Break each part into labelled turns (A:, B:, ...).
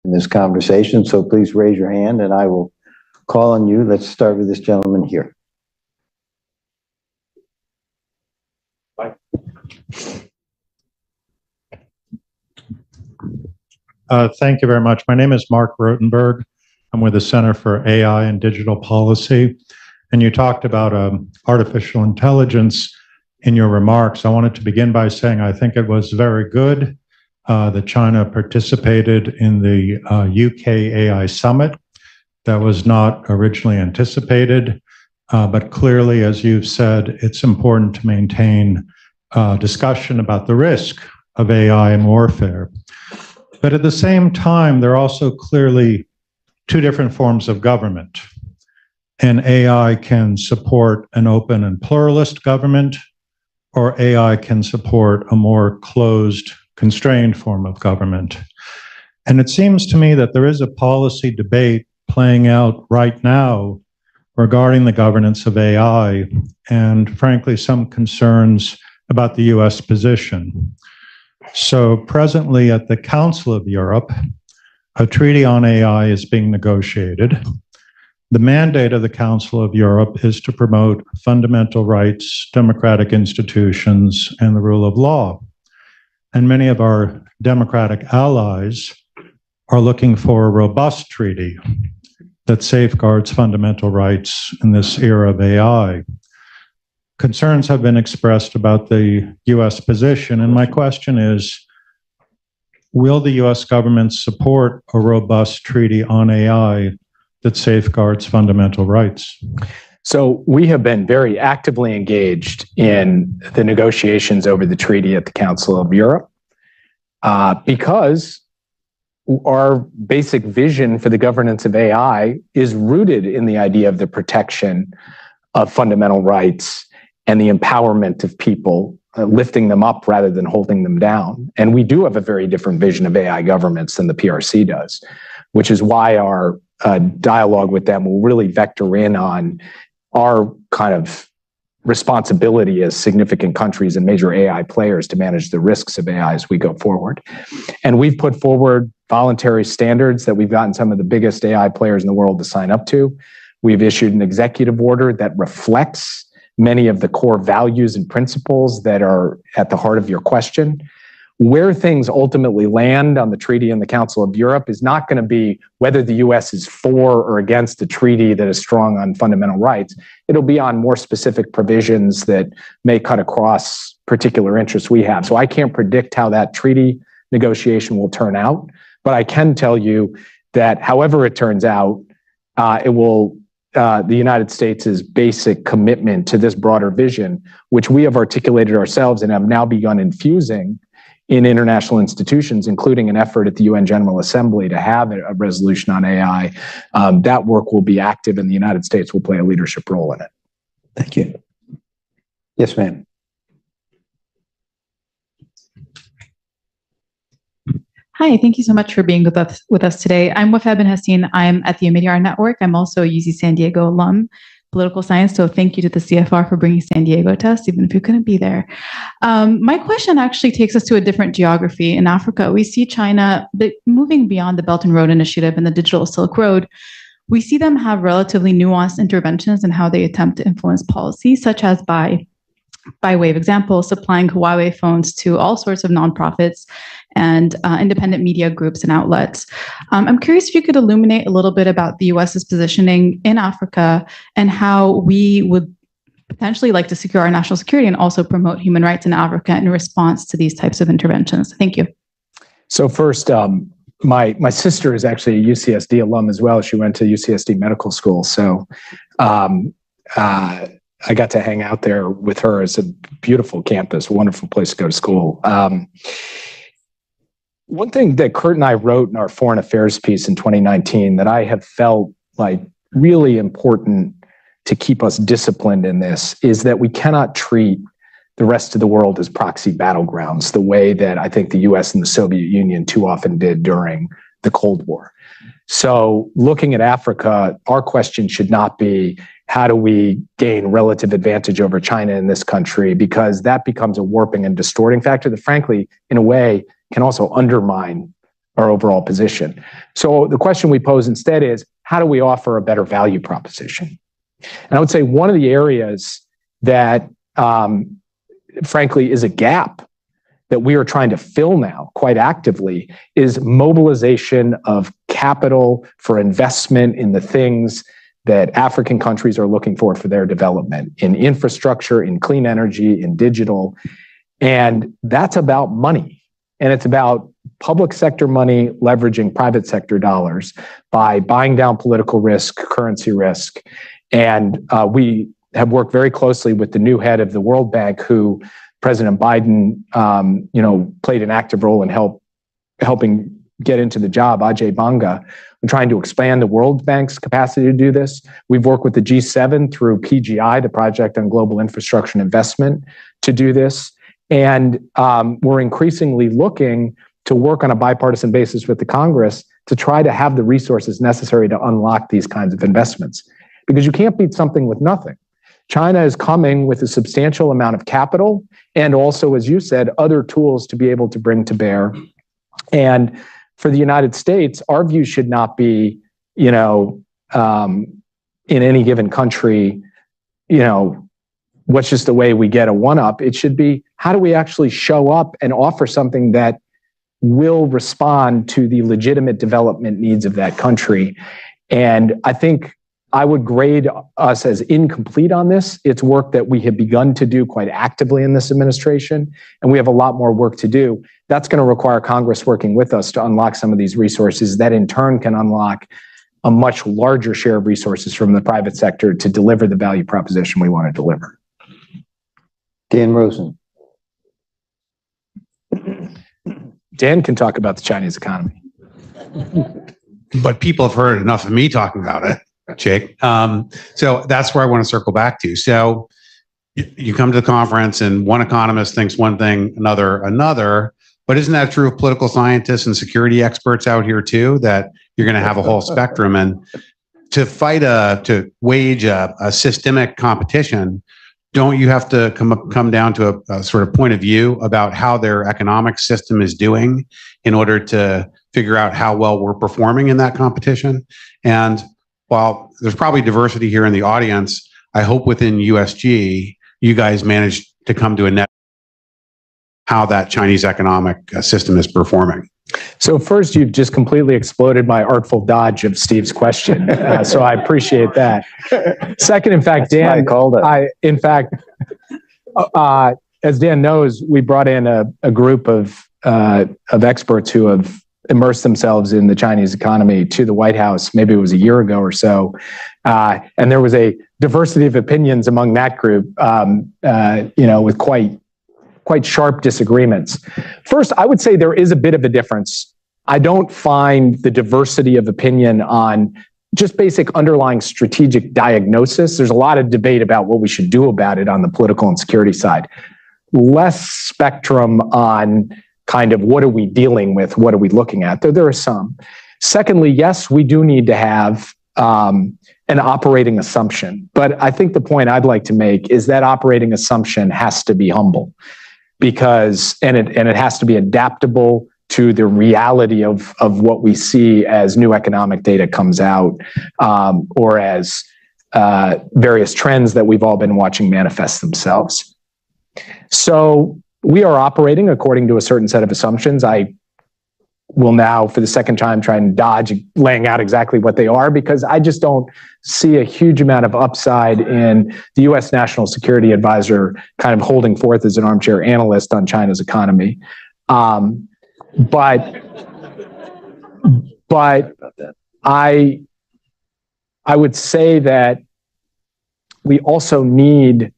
A: in this conversation, so please raise your hand and I will call on you. Let's start with this gentleman here.
B: Thank you very much. My name is Mark Rotenberg. I'm with the Center for AI and Digital Policy. And you talked about artificial intelligence in your remarks. I wanted to begin by saying I think it was very good that China participated in the UK AI Summit. That was not originally anticipated, but clearly, as you've said, it's important to maintain discussion about the risk of AI and warfare. But at the same time, there are also clearly two different forms of government. And AI can support an open and pluralist government, or AI can support a more closed, constrained form of government. And it seems to me that there is a policy debate playing out right now regarding the governance of AI, and frankly, some concerns about the US position. So presently at the Council of Europe, a treaty on AI is being negotiated. The mandate of the Council of Europe is to promote fundamental rights, democratic institutions, and the rule of law. And many of our democratic allies are looking for a robust treaty that safeguards fundamental rights in this era of AI. Concerns have been expressed about the US position, and my question is, will the US government support a robust treaty on AI that safeguards fundamental rights?
C: So we have been very actively engaged in the negotiations over the treaty at the Council of Europe because our basic vision for the governance of AI is rooted in the idea of the protection of fundamental rights and the empowerment of people, lifting them up rather than holding them down. And we do have a very different vision of AI governments than the PRC does, which is why our dialogue with them will really vector in on our kind of responsibility as significant countries and major AI players to manage the risks of AI as we go forward. And we've put forward voluntary standards that we've gotten some of the biggest AI players in the world to sign up to. We've issued an executive order that reflects many of the core values and principles that are at the heart of your question. Where things ultimately land on the treaty in the Council of Europe is not going to be whether the US is for or against a treaty that is strong on fundamental rights. It'll be on more specific provisions that may cut across particular interests we have. So I can't predict how that treaty negotiation will turn out, but I can tell you that however it turns out, it will the United States' basic commitment to this broader vision, which we have articulated ourselves and have now begun infusing in international institutions, including an effort at the UN General Assembly to have a resolution on AI. That work will be active and the United States will play a leadership role in it.
A: Thank you. Yes, ma'am.
D: Hi, thank you so much for being with us today. I'm Wafaa bin Hassin. I'm at the Omidyar Network. I'm also a UC San Diego alum, political science. So thank you to the CFR for bringing San Diego to us, even if you couldn't be there. My question actually takes us to a different geography. In Africa, we see China moving beyond the Belt and Road Initiative and the Digital Silk Road. We see them have relatively nuanced interventions in how they attempt to influence policy, such as by way of example, supplying Huawei phones to all sorts of nonprofits and independent media groups and outlets. I'm curious if you could illuminate a little bit about the US's positioning in Africa and how we would potentially like to secure our national security and also promote human rights in Africa in response to these types of interventions. Thank you.
C: So first, my sister is actually a UCSD alum as well. She went to UCSD Medical School. So I got to hang out there with her. It's a beautiful campus, wonderful place to go to school. One thing that Kurt and I wrote in our foreign affairs piece in 2019 that I have felt like really important to keep us disciplined in this is that we cannot treat the rest of the world as proxy battlegrounds the way that I think the US and the Soviet Union too often did during the Cold War. So looking at Africa, our question should not be, how do we gain relative advantage over China in this country? Because that becomes a warping and distorting factor that, frankly, in a way, can also undermine our overall position. So the question we pose instead is, how do we offer a better value proposition? And I would say one of the areas that, frankly, is a gap that we are trying to fill now quite actively is mobilization of capital for investment in the things that African countries are looking for their development, in infrastructure, in clean energy, in digital. And that's about money. And it's about public sector money leveraging private sector dollars by buying down political risk, currency risk. And we have worked very closely with the new head of the World Bank, who President Biden, played an active role in helping get into the job, Ajay Banga. We're trying to expand the World Bank's capacity to do this. We've worked with the G7 through PGI, the Project on Global Infrastructure and Investment, to do this. And we're increasingly looking to work on a bipartisan basis with the Congress to try to have the resources necessary to unlock these kinds of investments. Because you can't beat something with nothing. China is coming with a substantial amount of capital and also, as you said, other tools to be able to bring to bear. And for the United States, our view should not be, in any given country, what's just the way we get a one-up. It should be, how do we actually show up and offer something that will respond to the legitimate development needs of that country? And I think I would grade us as incomplete on this. It's work that we have begun to do quite actively in this administration, and we have a lot more work to do. That's going to require Congress working with us to unlock some of these resources that in turn can unlock a much larger share of resources from the private sector to deliver the value proposition we want to deliver.
A: Dan Rosen.
C: Dan can talk about the Chinese economy.
E: But people have heard enough of me talking about it, Jake. So that's where I want to circle back to. So you come to the conference and one economist thinks one thing, another. But isn't that true of political scientists and security experts out here too, that you're going to have a whole spectrum? And to wage a systemic competition, don't you have to come down to a sort of point of view about how their economic system is doing in order to figure out how well we're performing in that competition? And while there's probably diversity here in the audience, I hope within USG, you guys managed to come to a net how that Chinese economic system is performing.
C: So first, you've just completely exploded my artful dodge of Steve's question. So I appreciate that. Second, in fact, Dan, as Dan knows, we brought in a group of experts who have immersed themselves in the Chinese economy to the White House. Maybe it was a year ago or so. And there was a diversity of opinions among that group, with quite sharp disagreements. First, I would say there is a bit of a difference. I don't find the diversity of opinion on just basic underlying strategic diagnosis. There's a lot of debate about what we should do about it on the political and security side. Less spectrum on kind of what are we dealing with, what are we looking at, though there are some. Secondly, yes, we do need to have an operating assumption. But I think the point I'd like to make is that operating assumption has to be humble. Because it has to be adaptable to the reality of what we see as new economic data comes out, or as various trends that we've all been watching manifest themselves. So we are operating according to a certain set of assumptions. I will now, for the second time, try and dodge laying out exactly what they are, because I just don't see a huge amount of upside in the U.S. National Security Advisor kind of holding forth as an armchair analyst on China's economy. But I would say that we also need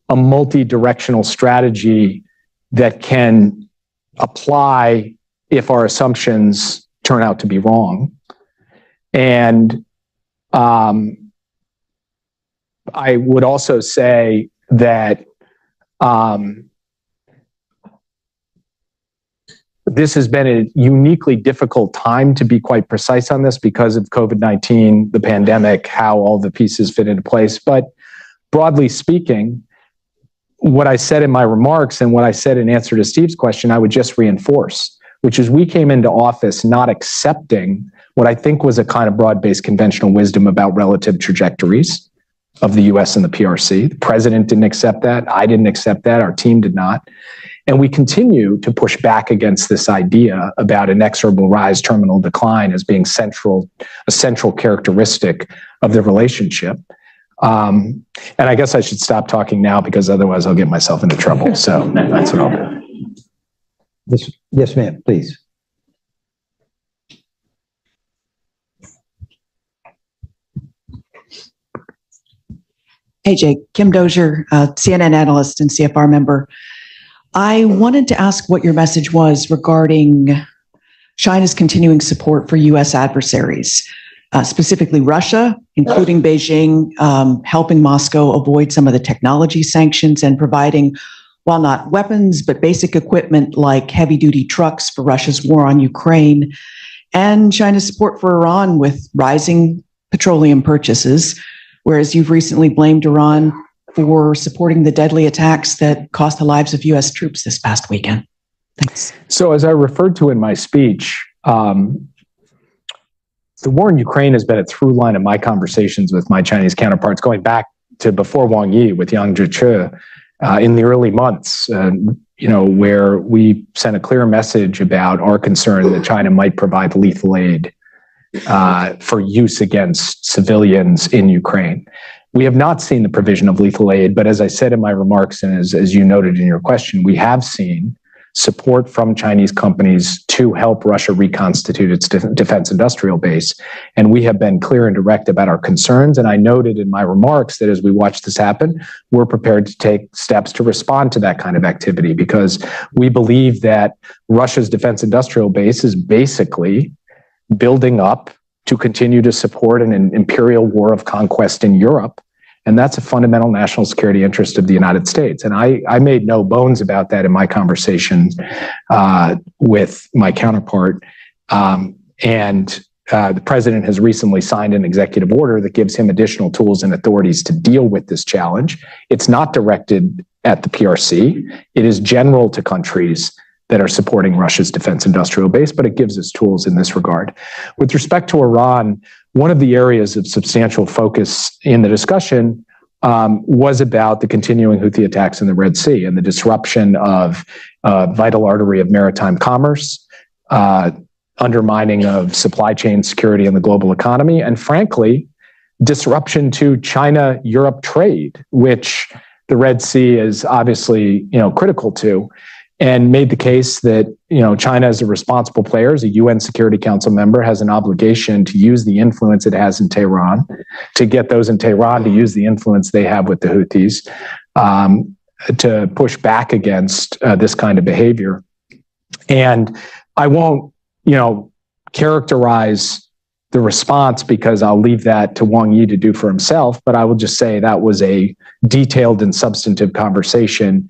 C: a multi-directional strategy that can apply if our assumptions turn out to be wrong. And I would also say that this has been a uniquely difficult time to be quite precise on this because of COVID-19, the pandemic, how all the pieces fit into place. But broadly speaking, what I said in my remarks and what I said in answer to Steve's question, I would just reinforce, which is we came into office not accepting what I think was a kind of broad-based conventional wisdom about relative trajectories of the US and the PRC. The president didn't accept that. I didn't accept that. Our team did not. And we continue to push back against this idea about inexorable rise, terminal decline as being a central characteristic of the relationship. And I guess I should stop talking now because otherwise I'll get myself into trouble. So that's what I'll do.
A: Yes, ma'am, please.
F: Hey, Jake. Kim Dozier, CNN analyst and CFR member. I wanted to ask what your message was regarding China's continuing support for U.S. adversaries, specifically Russia, including Beijing, helping Moscow avoid some of the technology sanctions and providing, while not weapons, but basic equipment like heavy-duty trucks for Russia's war on Ukraine, and China's support for Iran with rising petroleum purchases, whereas you've recently blamed Iran for supporting the deadly attacks that cost the lives of U.S. troops this past weekend. Thanks.
C: So as I referred to in my speech, the war in Ukraine has been a through line of my conversations with my Chinese counterparts going back to before Wang Yi with Yang Jiechi in the early months, where we sent a clear message about our concern that China might provide lethal aid for use against civilians in Ukraine. We have not seen the provision of lethal aid, but as I said in my remarks, and as you noted in your question, we have seen support from Chinese companies to help Russia reconstitute its defense industrial base. And we have been clear and direct about our concerns. And I noted in my remarks that as we watch this happen, we're prepared to take steps to respond to that kind of activity because we believe that Russia's defense industrial base is basically building up to continue to support an imperial war of conquest in Europe. And that's a fundamental national security interest of the United States. And I made no bones about that in my conversation with my counterpart. The president has recently signed an executive order that gives him additional tools and authorities to deal with this challenge. It's not directed at the PRC. It is general to countries that are supporting Russia's defense industrial base, but it gives us tools in this regard. With respect to Iran, one of the areas of substantial focus in the discussion was about the continuing Houthi attacks in the Red Sea and the disruption of a vital artery of maritime commerce, undermining of supply chain security in the global economy, and frankly, disruption to China-Europe trade, which the Red Sea is obviously critical to. And made the case that China as a responsible player, as a UN Security Council member, has an obligation to use the influence it has in Tehran, to get those in Tehran to use the influence they have with the Houthis, to push back against this kind of behavior. And I won't, characterize the response because I'll leave that to Wang Yi to do for himself, but I will just say that was a detailed and substantive conversation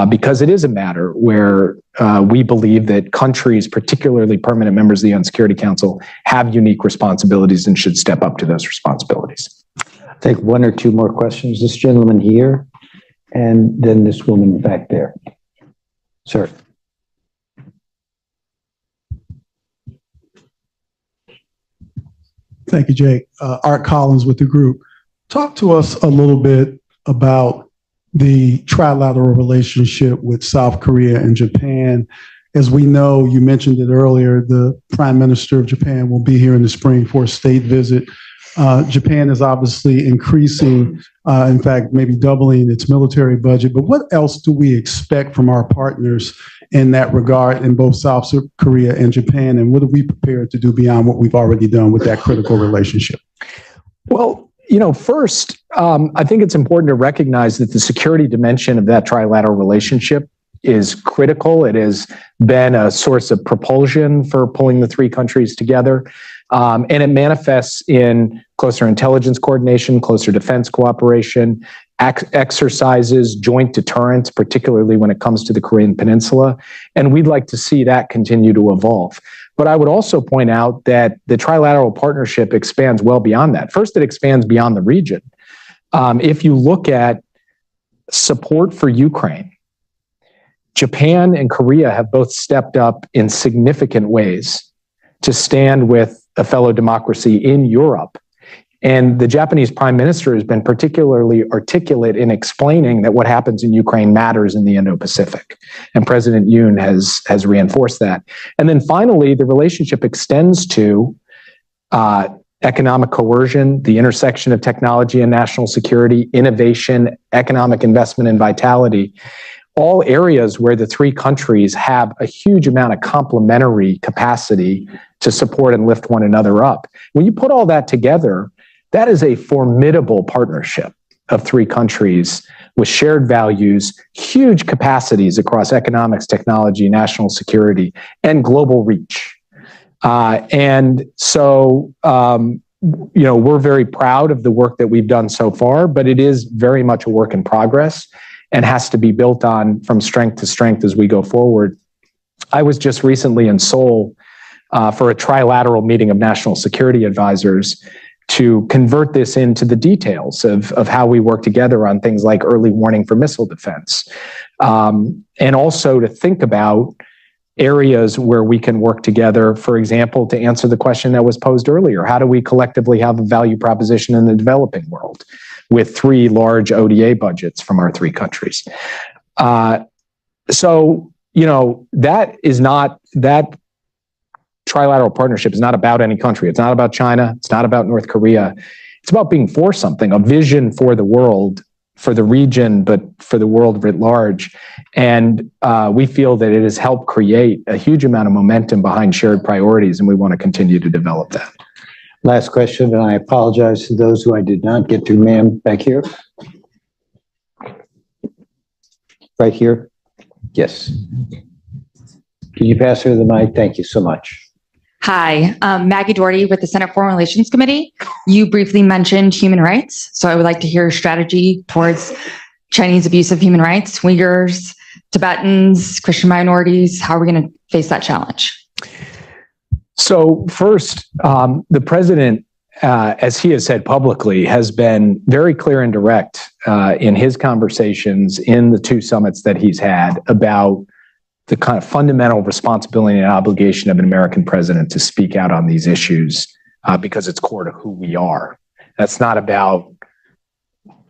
C: because it is a matter where we believe that countries, particularly permanent members of the UN Security Council, have unique responsibilities and should step up to those responsibilities.
A: I'll take one or two more questions. This gentleman here, and then this woman back there. Sir.
G: Thank you, Jake. Art Collins with the group. Talk to us a little bit about the trilateral relationship with South Korea and Japan. As we know, you mentioned it earlier, the Prime Minister of Japan will be here in the spring for a state visit. Japan is obviously increasing, in fact, maybe doubling its military budget. But what else do we expect from our partners in that regard in both South Korea and Japan? And what are we prepared to do beyond what we've already done with that critical relationship?
C: Well, first, I think it's important to recognize that the security dimension of that trilateral relationship is critical. It has been a source of propulsion for pulling the three countries together. And it manifests in closer intelligence coordination, closer defense cooperation, exercises, joint deterrence, particularly when it comes to the Korean Peninsula. And we'd like to see that continue to evolve. But I would also point out that the trilateral partnership expands well beyond that. First, it expands beyond the region. If you look at support for Ukraine, Japan and Korea have both stepped up in significant ways to stand with a fellow democracy in Europe. And the Japanese Prime Minister has been particularly articulate in explaining that what happens in Ukraine matters in the Indo-Pacific. And President Yoon has reinforced that. And then finally, the relationship extends to economic coercion, the intersection of technology and national security, innovation, economic investment, and vitality. All areas where the three countries have a huge amount of complementary capacity to support and lift one another up. When you put all that together, that is a formidable partnership of three countries with shared values, huge capacities across economics, technology, national security, and global reach. And so, we're very proud of the work that we've done so far, but it is very much a work in progress and has to be built on from strength to strength as we go forward. I was just recently in Seoul for a trilateral meeting of national security advisors to convert this into the details of how we work together on things like early warning for missile defense. And also to think about areas where we can work together, for example, to answer the question that was posed earlier. How do we collectively have a value proposition in the developing world with three large ODA budgets from our three countries? So, that trilateral partnership is not about any country. It's not about China. It's not about North Korea. It's about being for something, a vision for the world, for the region, but for the world writ large. And we feel that it has helped create a huge amount of momentum behind shared priorities, and we want to continue to develop that.
A: Last question, and I apologize to those who I did not get to. Ma'am, back here. Right here. Yes. Can you pass her the mic? Thank you so much.
H: Hi, Maggie Doherty with the Senate Foreign Relations Committee. You briefly mentioned human rights, so I would like to hear your strategy towards Chinese abuse of human rights, Uyghurs, Tibetans, Christian minorities. How are we going to face that challenge?
C: So first, the president, as he has said publicly, has been very clear and direct in his conversations in the two summits that he's had about the kind of fundamental responsibility and obligation of an American president to speak out on these issues because it's core to who we are. That's not about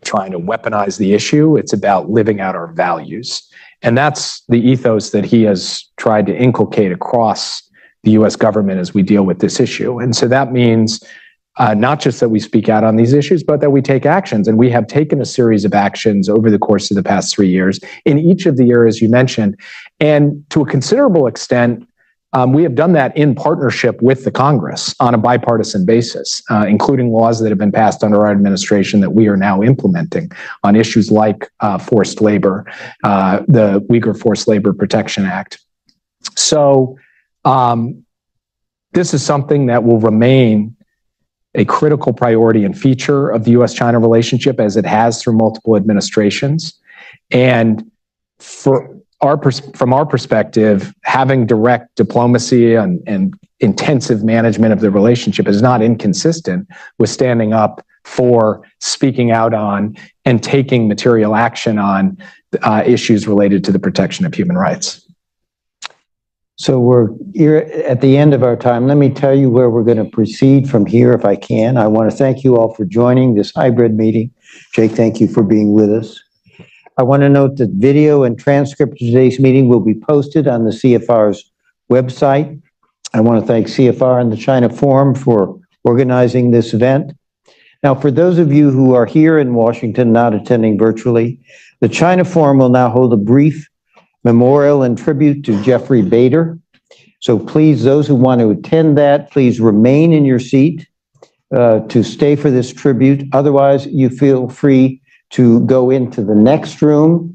C: trying to weaponize the issue. It's about living out our values. And that's the ethos that he has tried to inculcate across the US government as we deal with this issue. And so that means not just that we speak out on these issues, but that we take actions. And we have taken a series of actions over the course of the past 3 years in each of the areas you mentioned. And to a considerable extent, we have done that in partnership with the Congress on a bipartisan basis, including laws that have been passed under our administration that we are now implementing on issues like forced labor, the Uyghur Forced Labor Protection Act. So this is something that will remain a critical priority and feature of the US-China relationship as it has through multiple administrations. And from our perspective, having direct diplomacy and intensive management of the relationship is not inconsistent with standing up for, speaking out on, and taking material action on issues related to the protection of human rights.
A: So we're here at the end of our time. Let me tell you where we're going to proceed from here, if I can. I want to thank you all for joining this hybrid meeting. Jake, thank you for being with us. I want to note that video and transcript of today's meeting will be posted on the CFR's website. I want to thank CFR and the China Forum for organizing this event. Now, for those of you who are here in Washington, not attending virtually, the China Forum will now hold a brief memorial and tribute to Jeffrey Bader. So please, those who want to attend that, please remain in your seat to stay for this tribute. Otherwise, you feel free to go into the next room